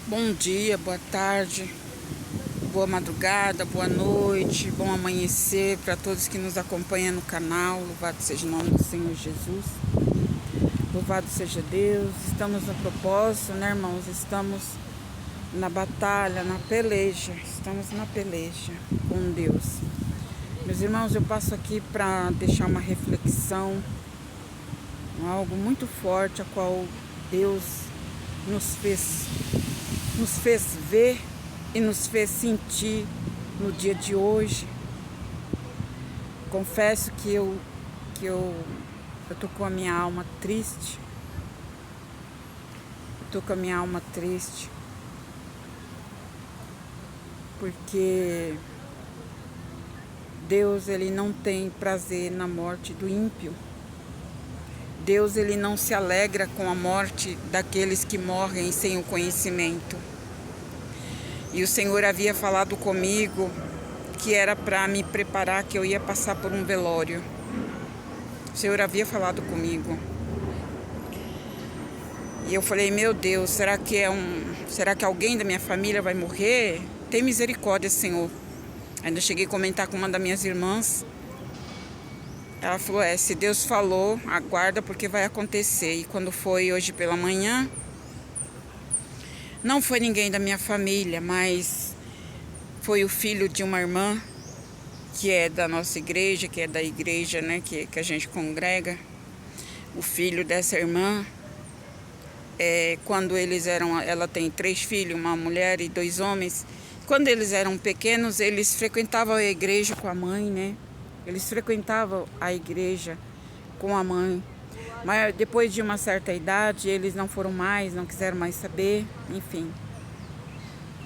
Bom dia, boa tarde, boa madrugada, boa noite, bom amanhecer para todos que nos acompanham no canal. Louvado seja o nome do Senhor Jesus. Louvado seja Deus. Estamos no propósito, né, irmãos? Estamos na batalha, na peleja. Estamos na peleja com Deus. Meus irmãos, eu passo aqui para deixar uma reflexão, algo muito forte, a qual Deus nos fez ver e nos fez sentir no dia de hoje. Confesso que eu tô com a minha alma triste. Tô com a minha alma triste porque Deus, ele não tem prazer na morte do ímpio. Deus, ele não se alegra com a morte daqueles que morrem sem o conhecimento. E o Senhor havia falado comigo que era para me preparar, que eu ia passar por um velório. O Senhor havia falado comigo. E eu falei, meu Deus, será que alguém da minha família vai morrer? Tem misericórdia, Senhor. Ainda cheguei a comentar com uma das minhas irmãs. Ela falou, se Deus falou, aguarda porque vai acontecer. E quando foi hoje pela manhã, não foi ninguém da minha família, mas foi o filho de uma irmã, que é da nossa igreja, que é da igreja, né, que a gente congrega. O filho dessa irmã, quando eles eram, ela tem 3 filhos, uma mulher e 2 homens. Quando eles eram pequenos, eles frequentavam a igreja com a mãe, né? Eles frequentavam a igreja com a mãe. Mas depois de uma certa idade, eles não foram mais, não quiseram mais saber, enfim.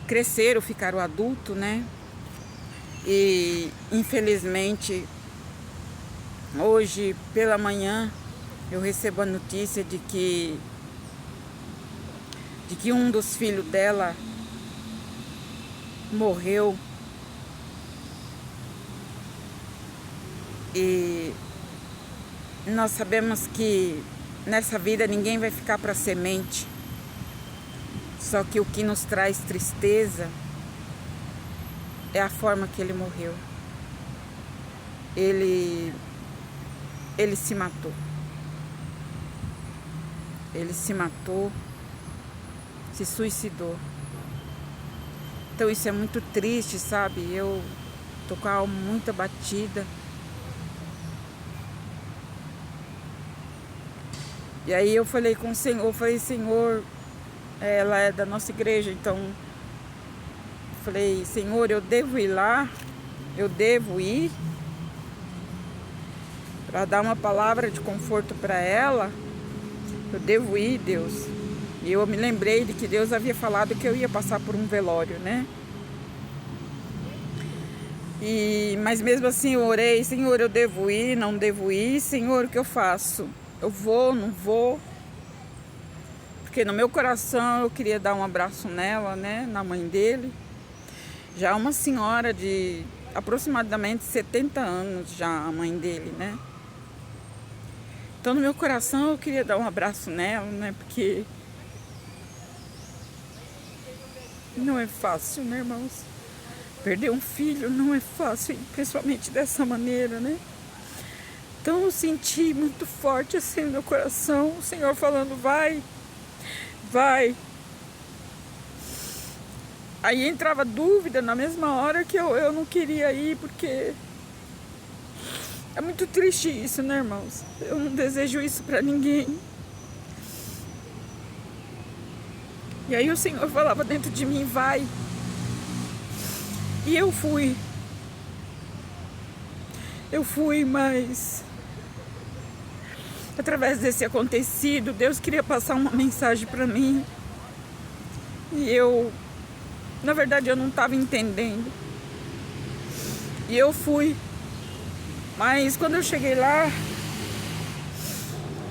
Cresceram, ficaram adultos, né? E, infelizmente, hoje pela manhã, eu recebo a notícia de que um dos filhos dela morreu. E nós sabemos que nessa vida ninguém vai ficar para semente. Só que o que nos traz tristeza é a forma que ele morreu. Ele se matou. Ele se matou, se suicidou. Então isso é muito triste, sabe? Eu tô com a alma muito abatida. E aí eu falei com o Senhor, Senhor, ela é da nossa igreja, então falei, Senhor, eu devo ir lá, eu devo ir para dar uma palavra de conforto para ela, eu devo ir, Deus. E eu me lembrei de que Deus havia falado que eu ia passar por um velório, né? Mas mesmo assim eu orei, Senhor, eu devo ir, não devo ir, Senhor, o que eu faço? Eu vou, não vou? Porque no meu coração eu queria dar um abraço nela, né? Na mãe dele. Já é uma senhora de aproximadamente 70 anos, já a mãe dele, né? Então no meu coração eu queria dar um abraço nela, né? Porque não é fácil, né, irmãos? Perder um filho não é fácil, principalmente dessa maneira, né? Então eu senti muito forte assim no meu coração, o Senhor falando, vai. Aí entrava dúvida na mesma hora que eu não queria ir, porque é muito triste isso, né, irmãos? Eu não desejo isso pra ninguém. E aí o Senhor falava dentro de mim, vai. E eu fui, mas através desse acontecido, Deus queria passar uma mensagem para mim. E na verdade, eu não estava entendendo. E eu fui. Mas quando eu cheguei lá,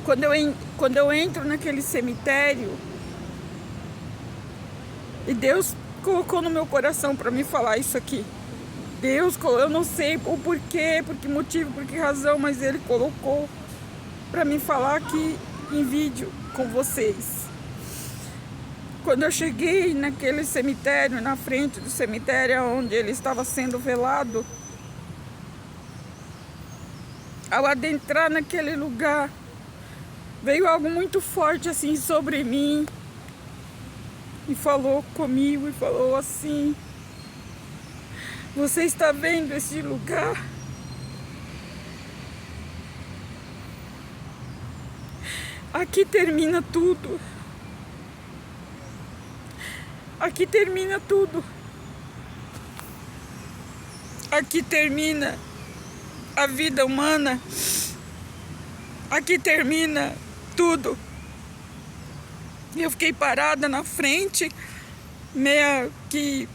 quando eu entro naquele cemitério, e Deus colocou no meu coração para me falar isso aqui. Deus, eu não sei o porquê, por que motivo, por que razão, mas Ele colocou para me falar aqui em vídeo com vocês. Quando eu cheguei naquele cemitério, na frente do cemitério onde ele estava sendo velado, ao adentrar naquele lugar, veio algo muito forte assim sobre mim e falou comigo e falou assim: você está vendo esse lugar? Aqui termina tudo. Aqui termina tudo. Aqui termina a vida humana. Aqui termina tudo. Eu fiquei parada na frente, meia que...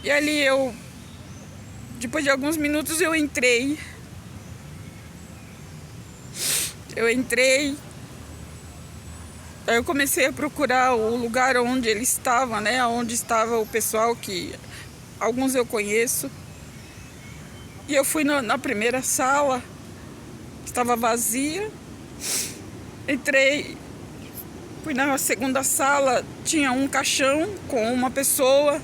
E ali depois de alguns minutos eu entrei. Aí eu comecei a procurar o lugar onde ele estava, né? Onde estava o pessoal que alguns eu conheço. E eu fui na primeira sala, estava vazia. Entrei, fui na segunda sala, tinha um caixão com uma pessoa,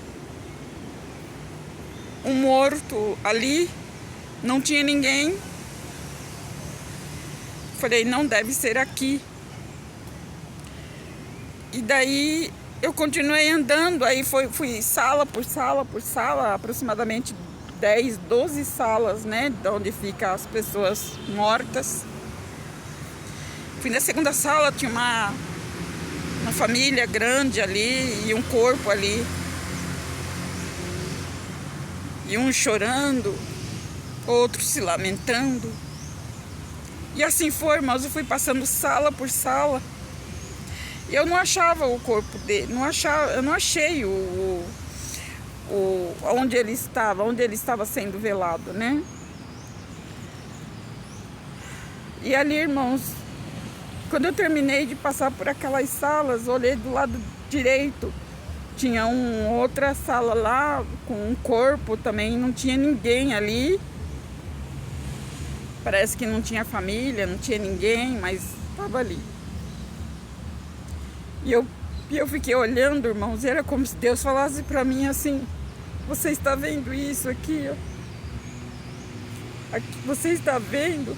um morto ali, não tinha ninguém. Falei, não deve ser aqui. E daí eu continuei andando, aí fui sala por sala, aproximadamente 10, 12 salas, né, de onde ficam as pessoas mortas. Fui na segunda sala, tinha uma família grande ali e um corpo ali. E um chorando, outro se lamentando. E assim foi, irmãos, eu fui passando sala por sala. E eu não achava o corpo dele, eu não achei onde ele estava sendo velado, né? E ali, irmãos, quando eu terminei de passar por aquelas salas, olhei do lado direito, tinha outra sala lá com um corpo também, não tinha ninguém ali. Parece que não tinha família, não tinha ninguém, mas estava ali. E eu fiquei olhando, irmãos, e era como se Deus falasse para mim assim: você está vendo isso aqui, ó? Aqui, você está vendo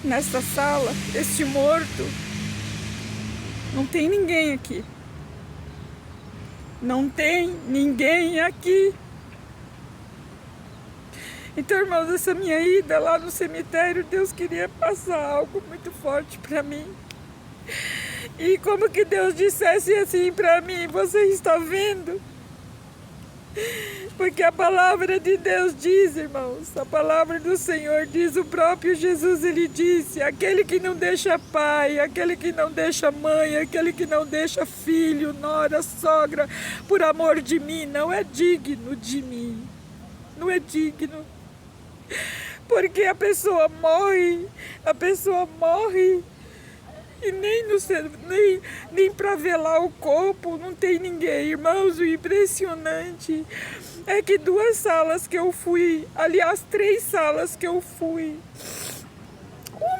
nessa sala, este morto? Não tem ninguém aqui. Não tem ninguém aqui. Então, irmãos, essa minha ida lá no cemitério, Deus queria passar algo muito forte para mim. E como que Deus dissesse assim para mim: você está vendo? Porque a palavra de Deus diz, irmãos, a palavra do Senhor diz, o próprio Jesus, ele disse: aquele que não deixa pai, aquele que não deixa mãe, aquele que não deixa filho, nora, sogra, por amor de mim, não é digno de mim. Não é digno. Porque a pessoa morre e nem para velar o corpo não tem ninguém. Irmãos, o impressionante é que 2 salas que eu fui, aliás, 3 salas que eu fui,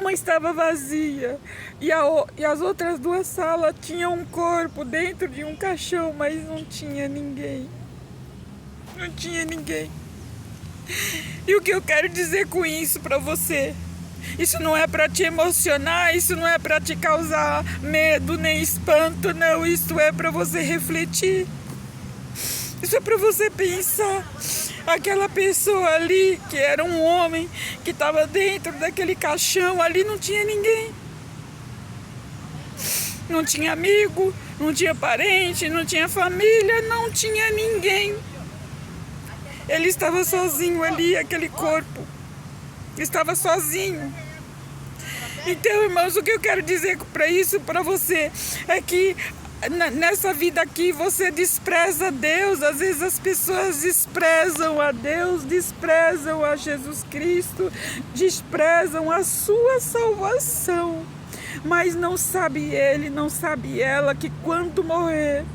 uma estava vazia e as outras 2 salas tinham um corpo dentro de um caixão, mas não tinha ninguém. Não tinha ninguém. E o que eu quero dizer com isso para você? Isso não é para te emocionar, isso não é para te causar medo nem espanto, não. Isso é para você refletir. Isso é para você pensar. Aquela pessoa ali, que era um homem, que estava dentro daquele caixão, ali não tinha ninguém. Não tinha amigo, não tinha parente, não tinha família, não tinha ninguém. Ele estava sozinho ali, aquele corpo. Estava sozinho. Então, irmãos, o que eu quero dizer para você é que nessa vida aqui você despreza Deus. Às vezes as pessoas desprezam a Deus, desprezam a Jesus Cristo, desprezam a sua salvação. Mas não sabe ele, não sabe ela que quando morrer,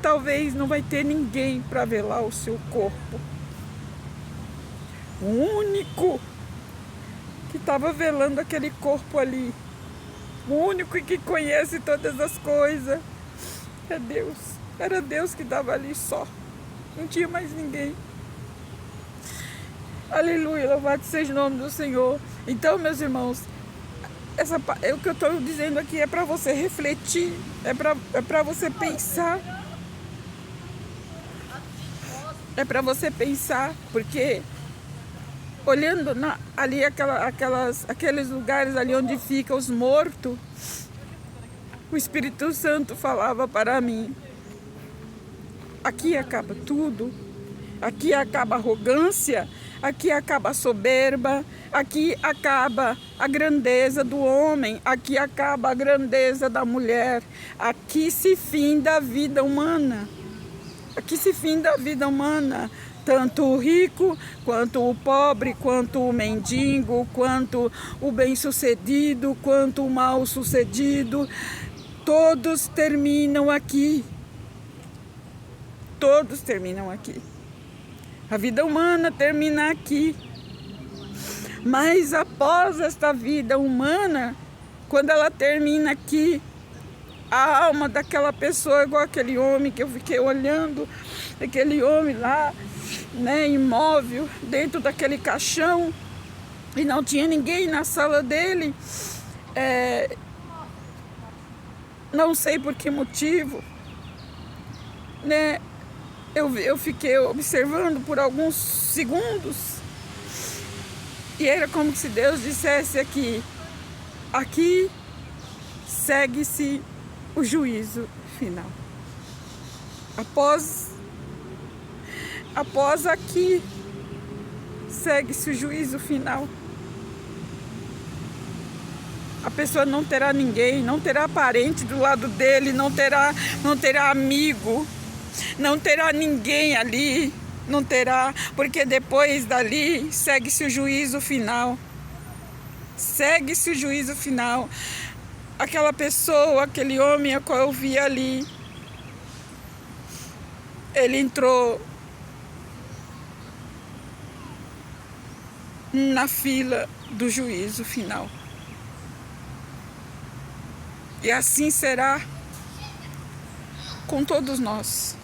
talvez não vai ter ninguém para velar o seu corpo. O único que estava velando aquele corpo ali. O único que conhece todas as coisas é Deus. Era Deus que estava ali só. Não tinha mais ninguém. Aleluia, louvado seja o nome do Senhor. Então, meus irmãos, o que eu estou dizendo aqui é para você refletir, é para você pensar. É para você pensar, porque olhando ali aqueles lugares ali onde ficam os mortos, o Espírito Santo falava para mim: aqui acaba tudo, aqui acaba a arrogância, aqui acaba a soberba, aqui acaba a grandeza do homem, aqui acaba a grandeza da mulher, aqui se finda a vida humana. Aqui se finda a vida humana, tanto o rico, quanto o pobre, quanto o mendigo, quanto o bem-sucedido, quanto o mal-sucedido, todos terminam aqui. Todos terminam aqui. A vida humana termina aqui. Mas após esta vida humana, quando ela termina aqui, a alma daquela pessoa, igual aquele homem que eu fiquei olhando, aquele homem lá, né, imóvel, dentro daquele caixão, e não tinha ninguém na sala dele, não sei por que motivo, né, eu fiquei observando por alguns segundos, e era como se Deus dissesse aqui segue-se o juízo final. Após aqui, segue-se o juízo final. A pessoa não terá ninguém, não terá parente do lado dele, não terá amigo, não terá ninguém ali, não terá, porque depois dali segue-se o juízo final. Segue-se o juízo final. Aquela pessoa, aquele homem a qual eu vi ali, ele entrou na fila do juízo final. E assim será com todos nós.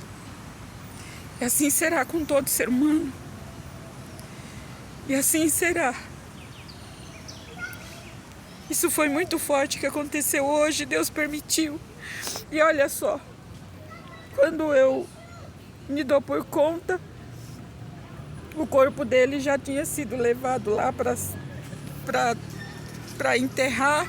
E assim será com todo ser humano. E assim será. Isso foi muito forte que aconteceu hoje, Deus permitiu. E olha só, quando eu me dou por conta, o corpo dele já tinha sido levado lá para enterrar.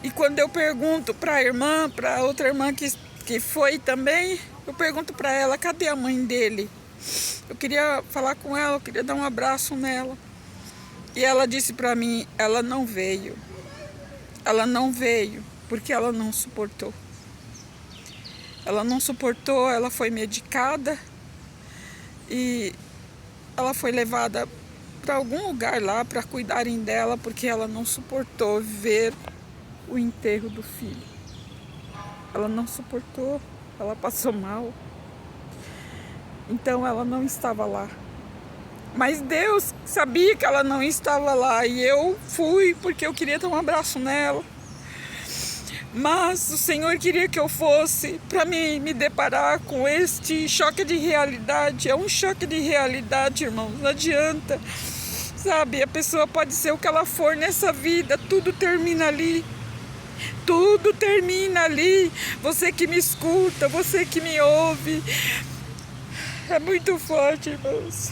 E quando eu pergunto para a irmã, para outra irmã que foi também, eu pergunto para ela: cadê a mãe dele? Eu queria falar com ela, eu queria dar um abraço nela. E ela disse para mim: ela não veio. Ela não veio porque ela não suportou. Ela não suportou, ela foi medicada e ela foi levada para algum lugar lá para cuidarem dela, porque ela não suportou ver o enterro do filho. Ela não suportou, ela passou mal. Então ela não estava lá. Mas Deus sabia que ela não estava lá e eu fui porque eu queria dar um abraço nela. Mas o Senhor queria que eu fosse para me deparar com este choque de realidade. É um choque de realidade, irmãos, não adianta. Sabe, a pessoa pode ser o que ela for nessa vida, tudo termina ali. Tudo termina ali. Você que me escuta, você que me ouve. É muito forte, irmãos.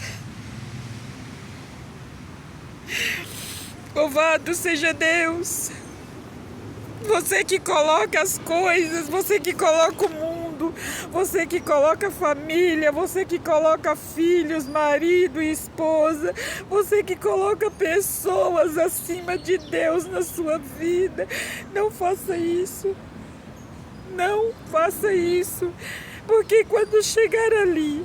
Louvado seja Deus. Você que coloca as coisas, você que coloca o mundo, você que coloca a família, você que coloca filhos, marido e esposa, você que coloca pessoas acima de Deus na sua vida. Não faça isso. Não faça isso. Porque quando chegar ali,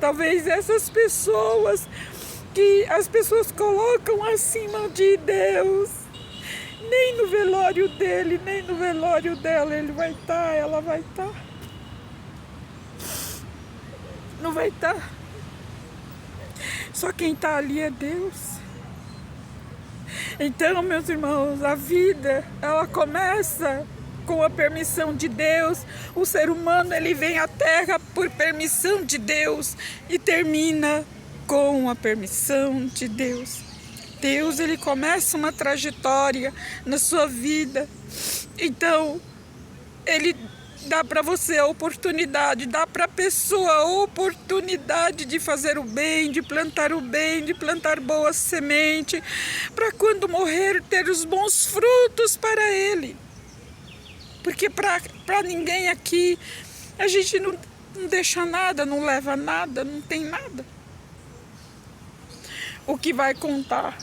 talvez essas pessoas que as pessoas colocam acima de Deus, nem no velório dele, nem no velório dela ele vai estar, ela vai estar. Não vai estar. Só quem está ali é Deus. Então, meus irmãos, a vida, ela começa com a permissão de Deus. O ser humano, ele vem à Terra por permissão de Deus e termina com a permissão de Deus. Deus, ele começa uma trajetória na sua vida. Então, ele dá para você a oportunidade, dá para a pessoa a oportunidade de fazer o bem, de plantar o bem, de plantar boa semente, para quando morrer ter os bons frutos para ele. Porque para ninguém aqui, a gente não deixa nada, não leva nada, não tem nada. O que vai contar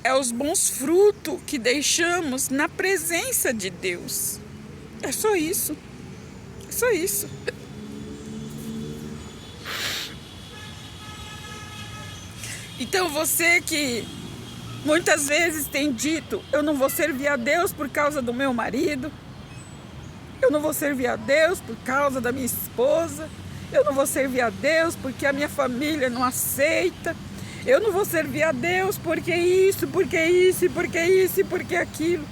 é os bons frutos que deixamos na presença de Deus. É só isso. É só isso. Então você que muitas vezes tem dito, eu não vou servir a Deus por causa do meu marido, eu não vou servir a Deus por causa da minha esposa, eu não vou servir a Deus porque a minha família não aceita, eu não vou servir a Deus porque isso, porque isso, porque isso e porque aquilo.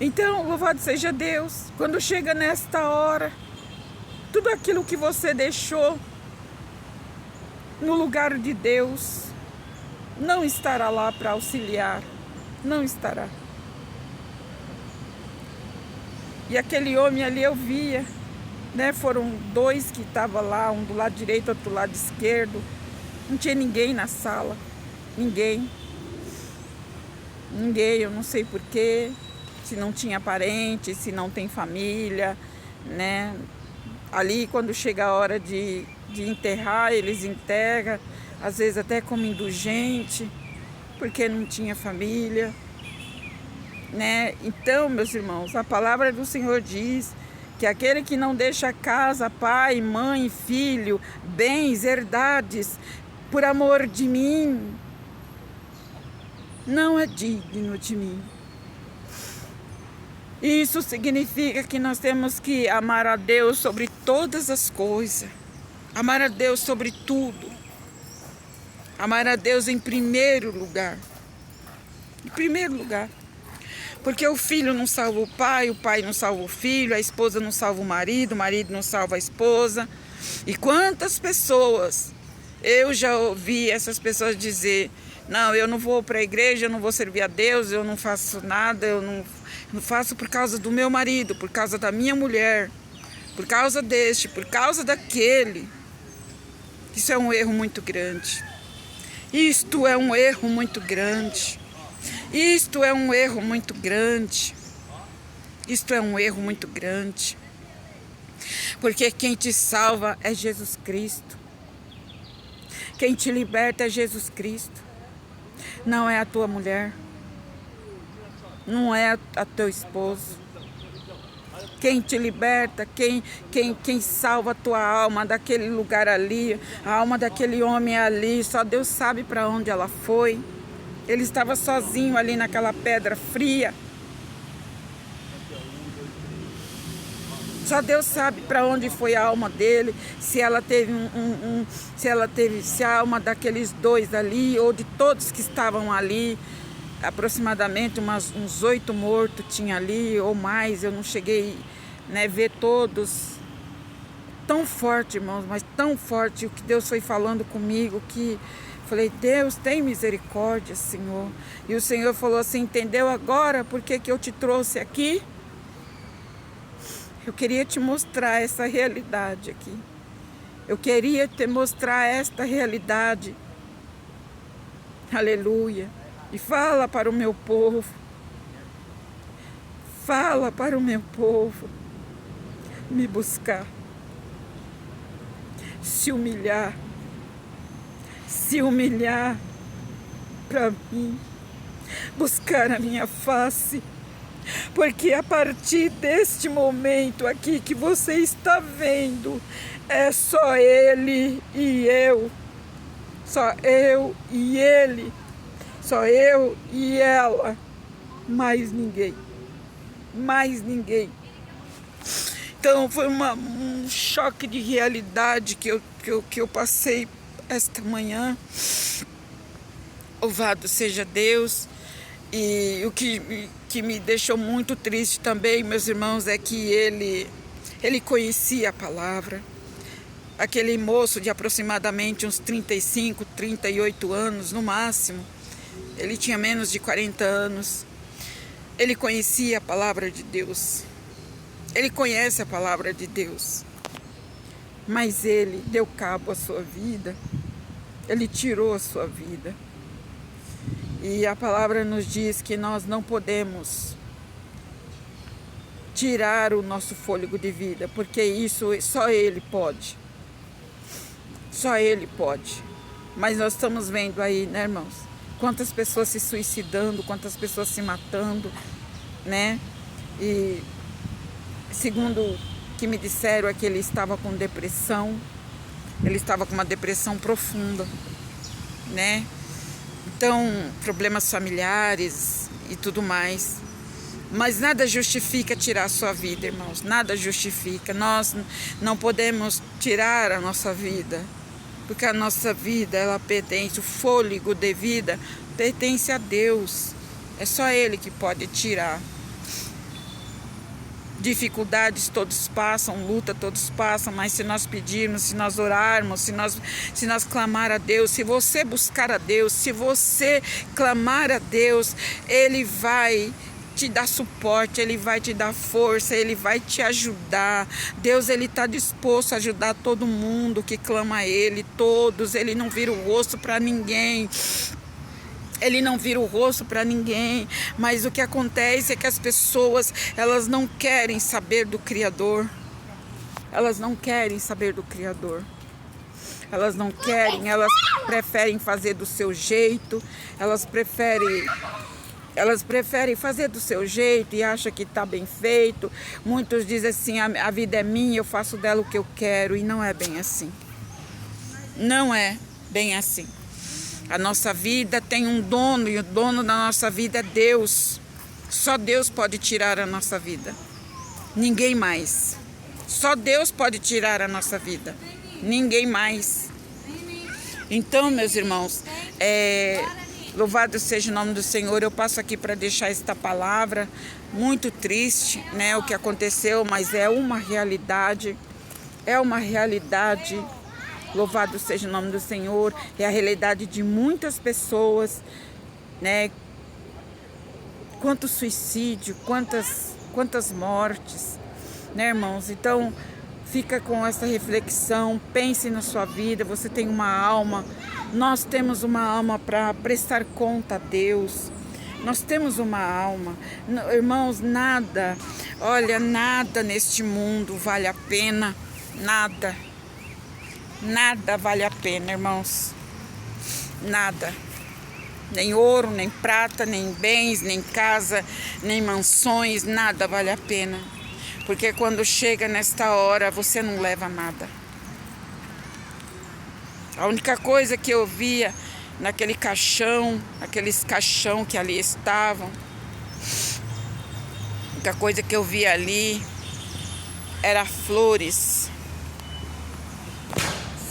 Então, louvado seja Deus, quando chega nesta hora, tudo aquilo que você deixou no lugar de Deus não estará lá para auxiliar, não estará. E aquele homem ali eu via, né? Foram dois que estavam lá, um do lado direito, outro do lado esquerdo. Não tinha ninguém na sala, ninguém, eu não sei porquê, se não tinha parente, se não tem família, né? Ali quando chega a hora de enterrar, eles enterram, às vezes até como indulgente, porque não tinha família, né? Então, meus irmãos, a palavra do Senhor diz que aquele que não deixa casa, pai, mãe, filho, bens, herdades, por amor de mim, não é digno de mim. Isso significa que nós temos que amar a Deus sobre todas as coisas, amar a Deus sobre tudo, amar a Deus em primeiro lugar, porque o filho não salva o pai não salva o filho, a esposa não salva o marido não salva a esposa. E quantas pessoas eu já ouvi essas pessoas dizer, não, eu não vou para a igreja, eu não vou servir a Deus, eu não faço nada, eu não faço por causa do meu marido, por causa da minha mulher, por causa deste, por causa daquele. Isso é um erro muito grande. Isto é um erro muito grande. Isto é um erro muito grande. Isto é um erro muito grande. Porque quem te salva é Jesus Cristo. Quem te liberta é Jesus Cristo. Não é a tua mulher. Não é a teu esposo. Quem te liberta, quem salva a tua alma daquele lugar ali, a alma daquele homem ali, só Deus sabe para onde ela foi. Ele estava sozinho ali naquela pedra fria. Só Deus sabe para onde foi a alma dele, se ela teve se a alma daqueles dois ali, ou de todos que estavam ali, aproximadamente uns 8 mortos tinha ali, ou mais, eu não cheguei, né, ver todos. Tão forte, irmãos, mas tão forte o que Deus foi falando comigo, que falei, Deus, tem misericórdia, Senhor. E o Senhor falou assim, entendeu agora por que eu te trouxe aqui? Eu queria te mostrar essa realidade aqui. Eu queria te mostrar esta realidade. Aleluia. E fala para o meu povo. Fala para o meu povo. Me buscar. Se humilhar. Se humilhar para mim. Buscar a minha face. Porque a partir deste momento aqui que você está vendo, é só ele e eu. Só eu e ele. Só eu e ela. Mais ninguém. Mais ninguém. Então foi um choque de realidade que eu passei esta manhã. Louvado seja Deus. E o que me deixou muito triste também, meus irmãos, é que ele conhecia a palavra. Aquele moço de aproximadamente uns 35, 38 anos no máximo, ele tinha menos de 40 anos, ele conhecia a palavra de Deus, ele conhece a palavra de Deus, mas ele deu cabo à sua vida, ele tirou a sua vida. E a palavra nos diz que nós não podemos tirar o nosso fôlego de vida, porque isso só Ele pode. Só Ele pode. Mas nós estamos vendo aí, né, irmãos? Quantas pessoas se suicidando, quantas pessoas se matando, né? E segundo o que me disseram é que ele estava com depressão, ele estava com uma depressão profunda, né? Então, problemas familiares e tudo mais. Mas nada justifica tirar a sua vida, irmãos. Nada justifica. Nós não podemos tirar a nossa vida. Porque a nossa vida, ela pertence, o fôlego de vida pertence a Deus. É só Ele que pode tirar. Dificuldades todos passam, luta todos passam, mas se nós pedirmos, se nós orarmos, se nós clamar a Deus, se você buscar a Deus, se você clamar a Deus, Ele vai te dar suporte, Ele vai te dar força, Ele vai te ajudar. Deus, Ele está disposto a ajudar todo mundo que clama a Ele, todos. Ele não vira o rosto para ninguém. Ele não vira o rosto para ninguém, mas o que acontece é que as pessoas, elas não querem saber do Criador. Elas não querem saber do Criador. Elas não querem, elas preferem fazer do seu jeito, elas preferem fazer do seu jeito e acham que está bem feito. Muitos dizem assim, a vida é minha, eu faço dela o que eu quero, e não é bem assim. Não é bem assim. A nossa vida tem um dono, e o dono da nossa vida é Deus. Só Deus pode tirar a nossa vida. Ninguém mais. Só Deus pode tirar a nossa vida. Ninguém mais. Então, meus irmãos, louvado seja o nome do Senhor. Eu passo aqui para deixar esta palavra muito triste, né? O que aconteceu, mas é uma realidade. É uma realidade. Louvado seja o nome do Senhor. É a realidade de muitas pessoas, né? Quanto suicídio, quantas mortes, né, irmãos? Então, fica com essa reflexão, pense na sua vida. Você tem uma alma, nós temos uma alma para prestar conta a Deus. Nós temos uma alma. Irmãos, nada, olha, nada neste mundo vale a pena, nada. Nada vale a pena, irmãos. Nada. Nem ouro, nem prata, nem bens, nem casa, nem mansões, nada vale a pena. Porque quando chega nesta hora, você não leva nada. A única coisa que eu via naquele caixão, aqueles caixão que ali estavam, a única coisa que eu via ali era flores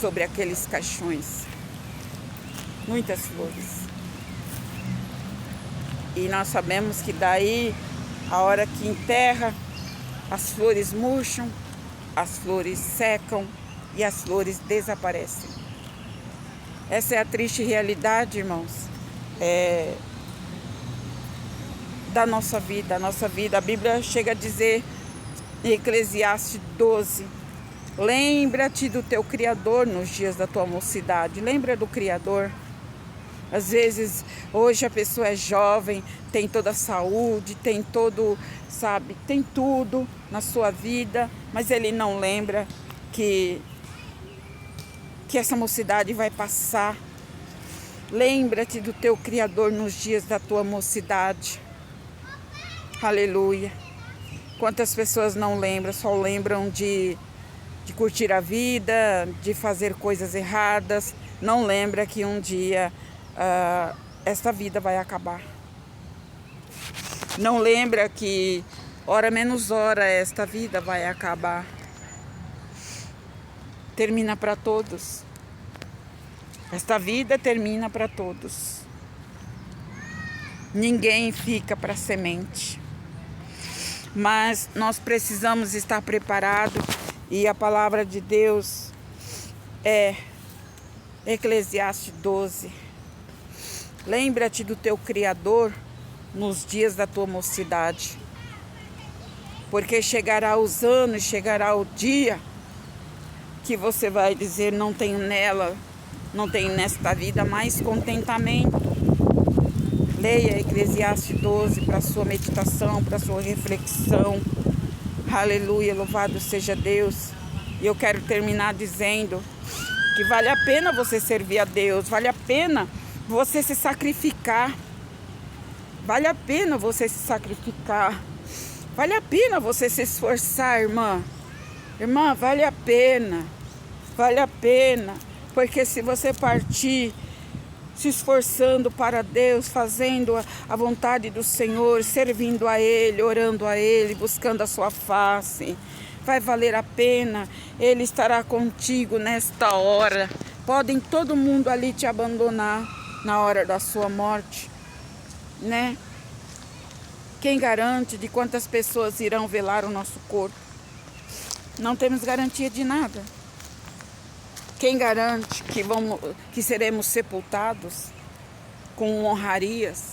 sobre aqueles caixões, muitas flores. E nós sabemos que daí, a hora que enterra, as flores murcham, as flores secam e as flores desaparecem. Essa é a triste realidade, irmãos, da nossa vida. A nossa vida, a Bíblia chega a dizer em Eclesiastes 12, lembra-te do teu Criador nos dias da tua mocidade. Lembra do Criador. Às vezes, hoje a pessoa é jovem, tem toda a saúde, tem todo, sabe, tem tudo na sua vida, mas ele não lembra que essa mocidade vai passar. Lembra-te do teu Criador nos dias da tua mocidade. Aleluia. Quantas pessoas não lembram, só lembram de curtir a vida, de fazer coisas erradas, não lembra que um dia esta vida vai acabar. Não lembra que hora menos hora esta vida vai acabar. Termina para todos. Esta vida termina para todos. Ninguém fica para semente. Mas nós precisamos estar preparados, e a palavra de Deus é Eclesiastes 12. Lembra-te do teu Criador nos dias da tua mocidade, porque chegará os anos, chegará o dia que você vai dizer: não tenho nesta vida mais contentamento. Leia Eclesiastes 12 para sua meditação, para sua reflexão. Aleluia, louvado seja Deus. E eu quero terminar dizendo que vale a pena você servir a Deus, vale a pena você se sacrificar, vale a pena você se sacrificar, vale a pena você se esforçar, irmã. Irmã, vale a pena, porque se você partir se esforçando para Deus, fazendo a vontade do Senhor, servindo a Ele, orando a Ele, buscando a sua face, vai valer a pena. Ele estará contigo nesta hora. Podem todo mundo ali te abandonar na hora da sua morte, né? Quem garante de quantas pessoas irão velar o nosso corpo? Não temos garantia de nada. Quem garante que seremos sepultados com honrarias?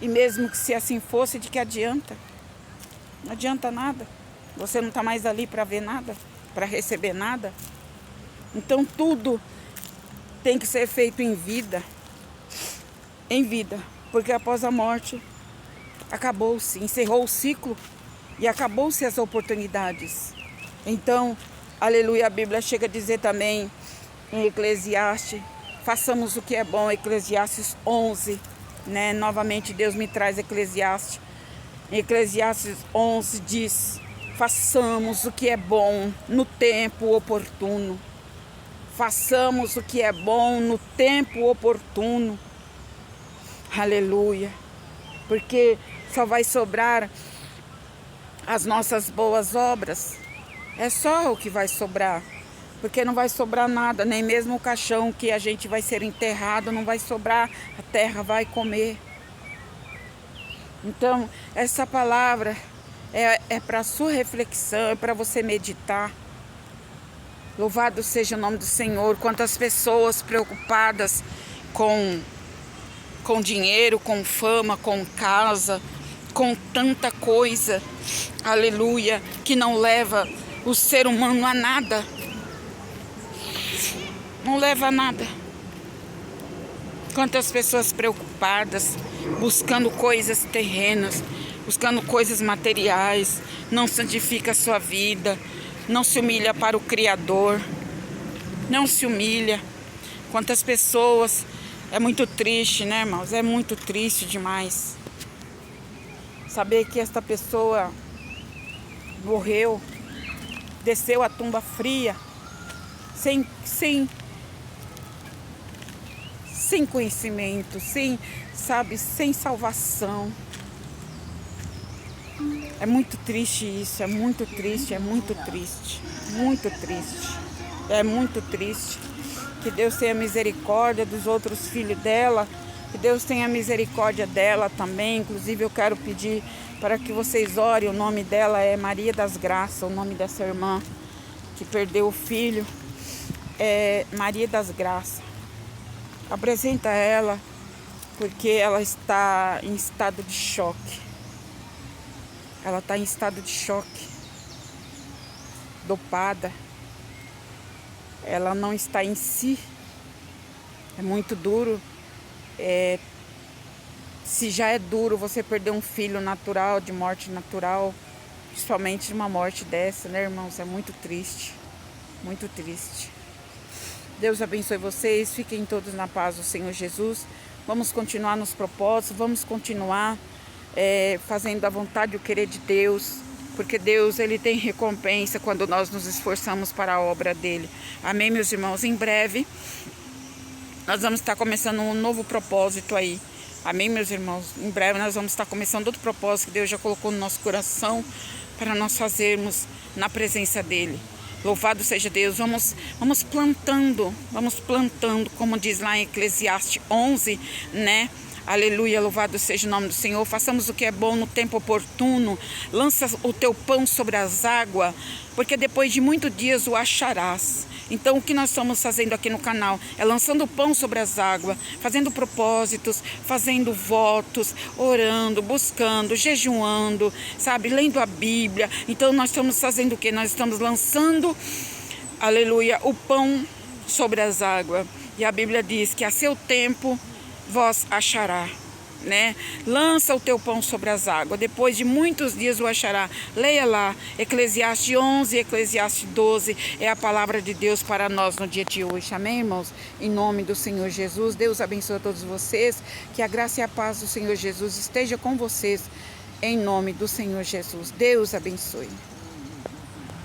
E mesmo que se assim fosse, de que adianta? Não adianta nada. Você não está mais ali para ver nada, para receber nada. Então tudo tem que ser feito em vida. Em vida. Porque após a morte, acabou-se, encerrou o ciclo e acabou-se as oportunidades. Então, aleluia, a Bíblia chega a dizer também em Eclesiastes, façamos o que é bom, Eclesiastes 11, né? Novamente Deus me traz Eclesiastes. Em Eclesiastes 11 diz: façamos o que é bom no tempo oportuno. Façamos o que é bom no tempo oportuno. Aleluia. Porque só vai sobrar as nossas boas obras. É só o que vai sobrar, porque não vai sobrar nada, nem mesmo o caixão que a gente vai ser enterrado não vai sobrar, a terra vai comer. Então, essa palavra é para sua reflexão, é para você meditar. Louvado seja o nome do Senhor. Quantas pessoas preocupadas com dinheiro, com fama, com casa, com tanta coisa, aleluia, que não leva o ser humano a nada. Não leva a nada. Quantas pessoas preocupadas, buscando coisas terrenas, buscando coisas materiais, não santifica a sua vida, não se humilha para o Criador, não se humilha. Quantas pessoas, é muito triste, né, irmãos? É muito triste demais saber que esta pessoa morreu, desceu a tumba fria, sem conhecimento, sem salvação. É muito triste isso, é muito triste, é muito triste, muito triste. É muito triste. Que Deus tenha misericórdia dos outros filhos dela, que Deus tenha misericórdia dela também. Inclusive eu quero pedir para que vocês orem. O nome dela é Maria das Graças, o nome dessa irmã que perdeu o filho é Maria das Graças. Apresenta ela, porque ela está em estado de choque. Ela está em estado de choque, dopada. Ela não está em si. É muito duro. Se já é duro você perder um filho natural, de morte natural, principalmente de uma morte dessa, né, irmãos? É muito triste. Muito triste. Deus abençoe vocês. Fiquem todos na paz do Senhor Jesus. Vamos continuar nos propósitos. Vamos continuar fazendo a vontade e o querer de Deus. Porque Deus, Ele tem recompensa quando nós nos esforçamos para a obra dEle. Amém, meus irmãos? Em breve, nós vamos estar começando um novo propósito aí. Amém, meus irmãos? Em breve, nós vamos estar começando outro propósito que Deus já colocou no nosso coração para nós fazermos na presença dEle. Louvado seja Deus. Vamos plantando, como diz lá em Eclesiastes 11, né? Aleluia, louvado seja o nome do Senhor. Façamos o que é bom no tempo oportuno. Lança o teu pão sobre as águas, porque depois de muitos dias o acharás. Então o que nós estamos fazendo aqui no canal é lançando o pão sobre as águas, fazendo propósitos, fazendo votos, orando, buscando, jejuando, sabe, lendo a Bíblia. Então nós estamos fazendo o que? Nós estamos lançando, aleluia, o pão sobre as águas. E a Bíblia diz que a seu tempo vós achará, né? Lança o teu pão sobre as águas, depois de muitos dias o achará. Leia lá, Eclesiastes 11, Eclesiastes 12, é a palavra de Deus para nós no dia de hoje, amém, irmãos? Em nome do Senhor Jesus, Deus abençoe a todos vocês, que a graça e a paz do Senhor Jesus esteja com vocês, em nome do Senhor Jesus, Deus abençoe.